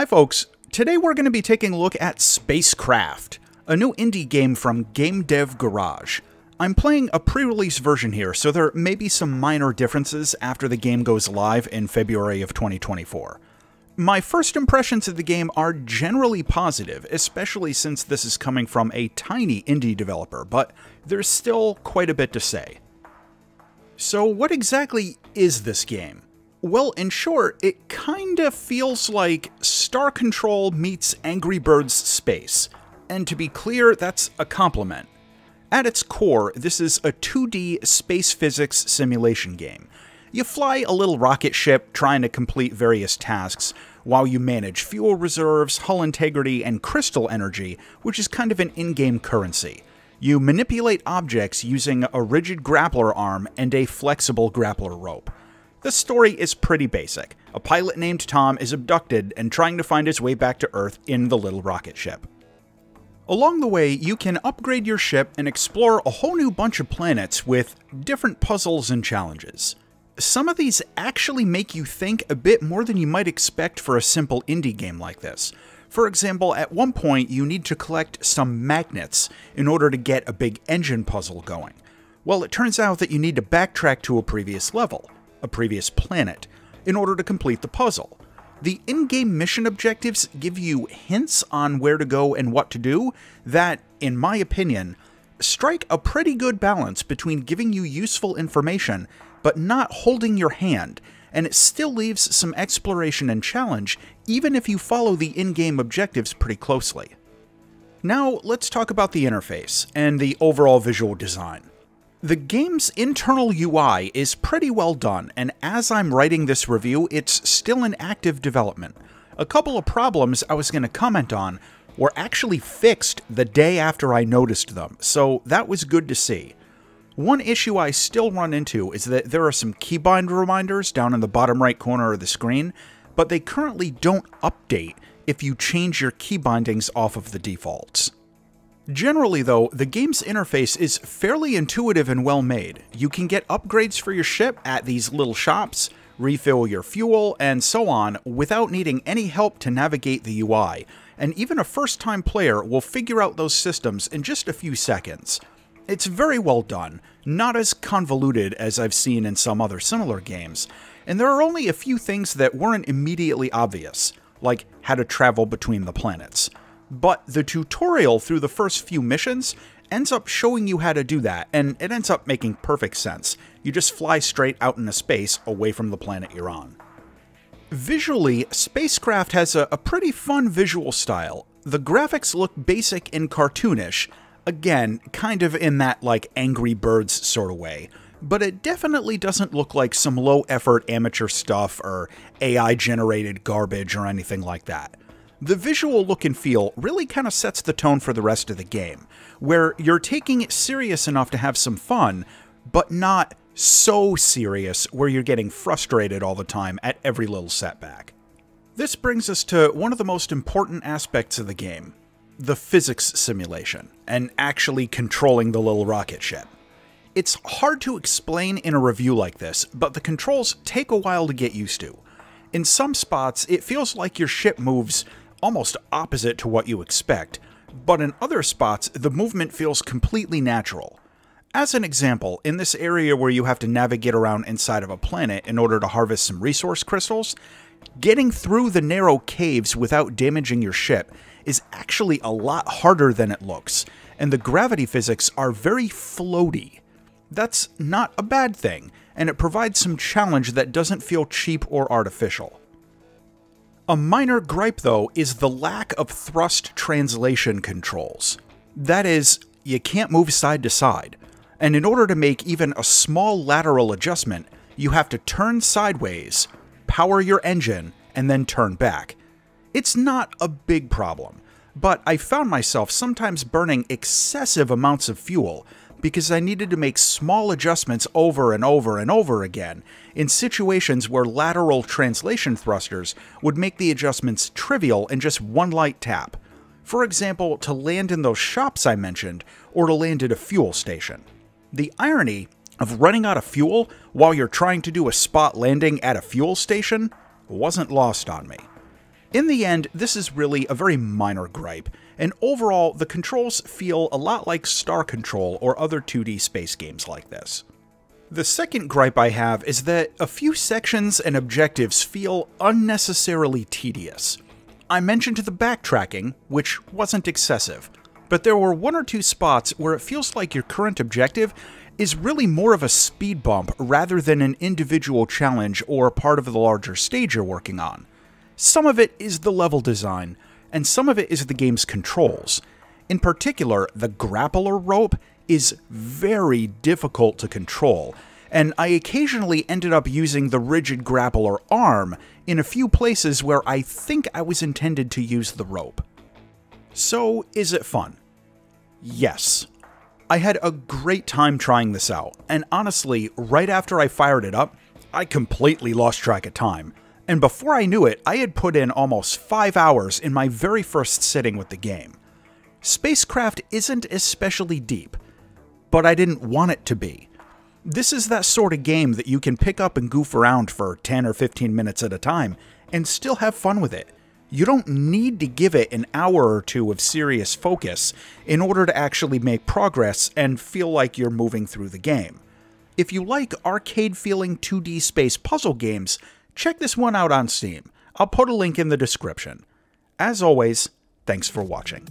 Hi folks, today we're going to be taking a look at SpaceKraft, a new indie game from GameDevGarage. I'm playing a pre-release version here, so there may be some minor differences after the game goes live in February of 2024. My first impressions of the game are generally positive, especially since this is coming from a tiny indie developer, but there's still quite a bit to say. So what exactly is this game? Well, in short, it kinda feels like Star Control meets Angry Birds Space. And to be clear, that's a compliment. At its core, this is a 2D space physics simulation game. You fly a little rocket ship trying to complete various tasks, while you manage fuel reserves, hull integrity, and crystal energy, which is kind of an in-game currency. You manipulate objects using a rigid grappler arm and a flexible grappler rope. The story is pretty basic. A pilot named Tom is abducted and trying to find his way back to Earth in the little rocket ship. Along the way, you can upgrade your ship and explore a whole new bunch of planets with different puzzles and challenges. Some of these actually make you think a bit more than you might expect for a simple indie game like this. For example, at one point you need to collect some magnets in order to get a big engine puzzle going. Well, it turns out that you need to backtrack to a previous level, a previous planet, in order to complete the puzzle. The in-game mission objectives give you hints on where to go and what to do that, in my opinion, strike a pretty good balance between giving you useful information but not holding your hand, and it still leaves some exploration and challenge even if you follow the in-game objectives pretty closely. Now let's talk about the interface and the overall visual design. The game's internal UI is pretty well done, and as I'm writing this review, it's still in active development. A couple of problems I was going to comment on were actually fixed the day after I noticed them, so that was good to see. One issue I still run into is that there are some keybind reminders down in the bottom right corner of the screen, but they currently don't update if you change your key bindings off of the defaults. Generally though, the game's interface is fairly intuitive and well made. You can get upgrades for your ship at these little shops, refill your fuel, and so on without needing any help to navigate the UI, and even a first-time player will figure out those systems in just a few seconds. It's very well done, not as convoluted as I've seen in some other similar games, and there are only a few things that weren't immediately obvious, like how to travel between the planets. But the tutorial through the first few missions ends up showing you how to do that, and it ends up making perfect sense. You just fly straight out into space away from the planet you're on. Visually, SpaceKraft has a pretty fun visual style. The graphics look basic and cartoonish, again, kind of in that like Angry Birds sort of way, but it definitely doesn't look like some low-effort amateur stuff or AI-generated garbage or anything like that. The visual look and feel really kind of sets the tone for the rest of the game, where you're taking it serious enough to have some fun, but not so serious where you're getting frustrated all the time at every little setback. This brings us to one of the most important aspects of the game, the physics simulation, and actually controlling the little rocket ship. It's hard to explain in a review like this, but the controls take a while to get used to. In some spots, it feels like your ship moves almost opposite to what you expect, but in other spots, the movement feels completely natural. As an example, in this area where you have to navigate around inside of a planet in order to harvest some resource crystals, getting through the narrow caves without damaging your ship is actually a lot harder than it looks, and the gravity physics are very floaty. That's not a bad thing, and it provides some challenge that doesn't feel cheap or artificial. A minor gripe, though, is the lack of thrust translation controls. That is, you can't move side to side, and in order to make even a small lateral adjustment, you have to turn sideways, power your engine, and then turn back. It's not a big problem, but I found myself sometimes burning excessive amounts of fuel because I needed to make small adjustments over and over and over again in situations where lateral translation thrusters would make the adjustments trivial in just one light tap. For example, to land in those shops I mentioned, or to land at a fuel station. The irony of running out of fuel while you're trying to do a spot landing at a fuel station wasn't lost on me. In the end, this is really a very minor gripe, and overall, the controls feel a lot like Star Control or other 2D space games like this. The second gripe I have is that a few sections and objectives feel unnecessarily tedious. I mentioned the backtracking, which wasn't excessive, but there were one or two spots where it feels like your current objective is really more of a speed bump rather than an individual challenge or part of the larger stage you're working on. Some of it is the level design, and some of it is the game's controls. In particular, the grappler rope is very difficult to control, and I occasionally ended up using the rigid grappler arm in a few places where I think I was intended to use the rope. So, is it fun? Yes. I had a great time trying this out, and honestly, right after I fired it up, I completely lost track of time. And before I knew it, I had put in almost 5 hours in my very first sitting with the game. SpaceKraft isn't especially deep, but I didn't want it to be. This is that sort of game that you can pick up and goof around for 10 or 15 minutes at a time and still have fun with it. You don't need to give it an hour or two of serious focus in order to actually make progress and feel like you're moving through the game. If you like arcade-feeling 2D space puzzle games, check this one out on Steam. I'll put a link in the description. As always, thanks for watching.